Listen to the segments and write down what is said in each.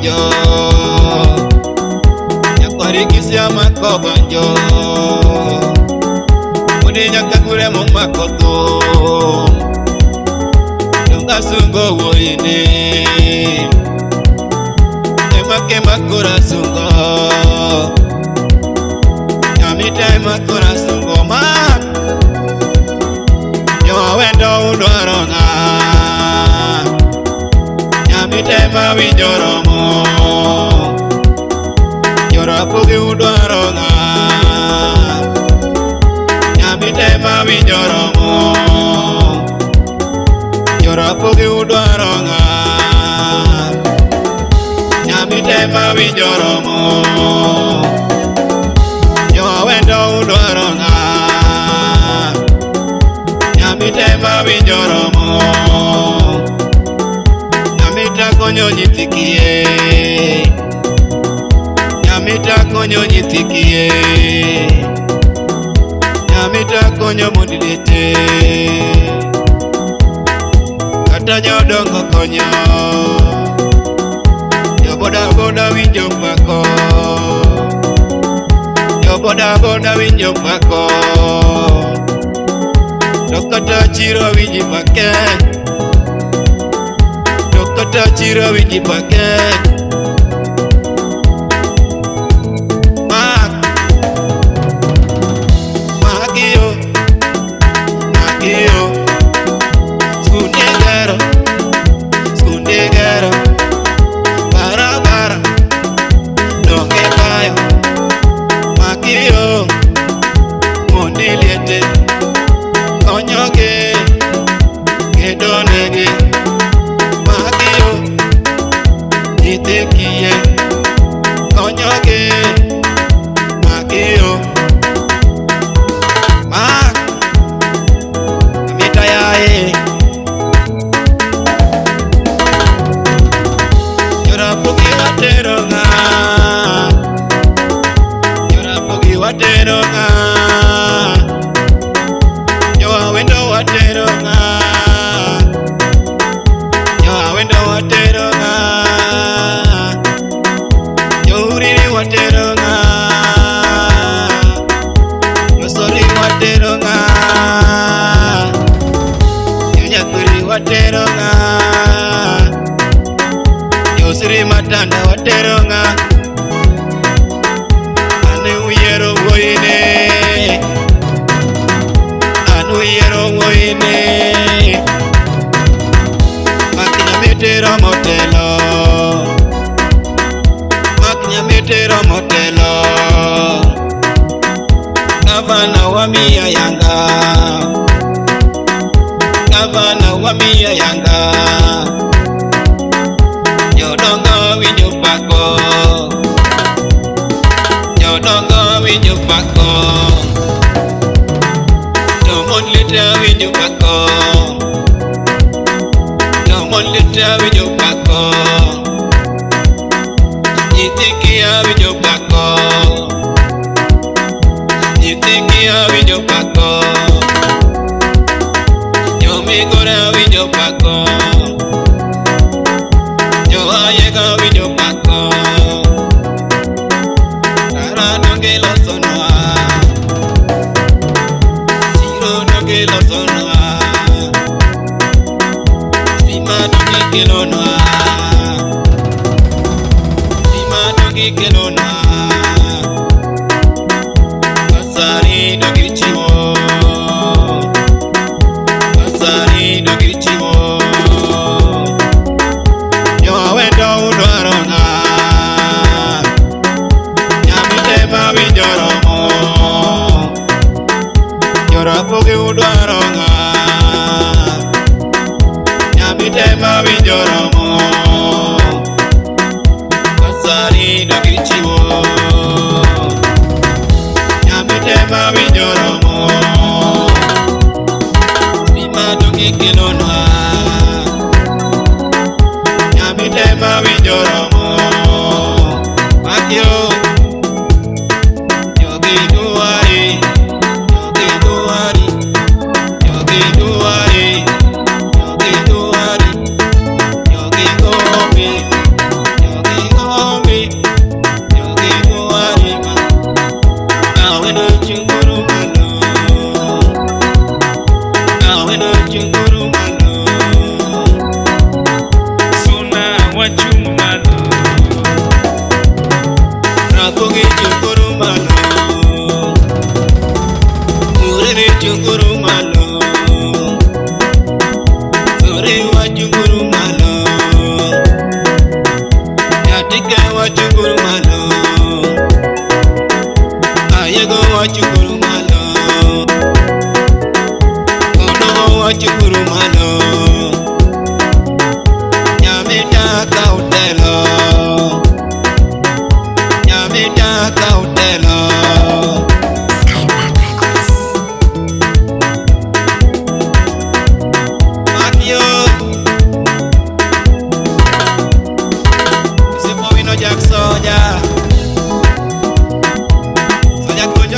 banjo, Nyakwar Kisia mako banjo, Mudi nyaka gure mumako thum, Dunga sungo woine, Emake makura sungo, Nyamita makura sungo man, Yo wendo udwaronga, Nyamita ma winjoromo, Yorapogi udwaronga, Nyamita ma winjoromo, Yorapogi udwaronga, Nyamita ma winjoromo, Yo wendo udwaronga, Nyamita ma winjoromo, Nyamita konyo nyithikie, Nyamita konyo nyithikie, Nyamita konyo mondidete, kata jodongo konyo, jo boda boda winjo pako, jo boda boda winjo pako, dokata chiro winji pake, dokata chiro winji pake. Wateronga, yo wendo wateronga, yo wendo wateronga, yo uriri wateronga, yo sori wateronga, yo nyakuri wateronga, yo siri matanda wateronga. Anu yero woine, Makinya metero motelo, Makinya metero motelo, Gavana wa miya yanga, Gavana wa miya yanga, Jodongo winjo pako, Jodongo winjo pako, Domon lita winjo pako, Domon lita winjo pako, Nyithikia winjo pako, Nyithikia winjo pako, Jomigora winjo pako, Joayega winjo pako, Losonwa, Chiro noge losonwa, Sima noge kelonwa, Sima noge kelonwa, Basari noge chiwo, Basari noge chiwo, Yo wendo udwaronga, Nyamita winjoromo, Yorapogi udwaronga, Nyamita winjoromo, Basari nogi chiwo, Nyamita winjoromo, Sima nogi kelonwa, Nyamita winjoromo, Makyo. Yogi Yego wachukuru malo, kono wachukuru malo. Nyamita kautelo, Nyamita kautelo. Makyo, sipo wino jak soja.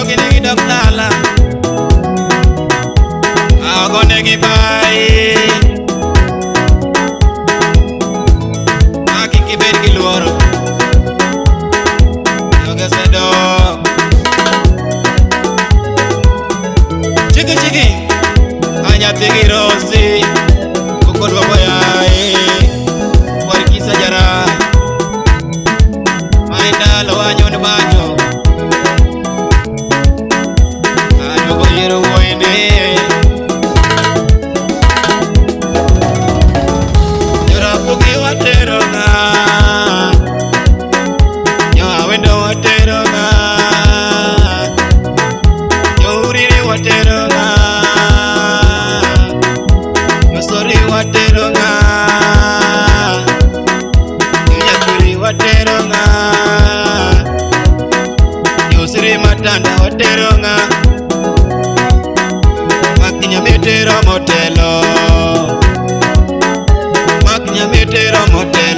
Gini dok dala, aku negi bayi, aki kibir kiluar, yoga sedok, ciki hanya tinggi rosi, pukul babayai, Nyakwar Kisia Jaraha, main dalo anyo ne banyo. Matanda wateronga, Nyamita motelo, Nyamita motelo.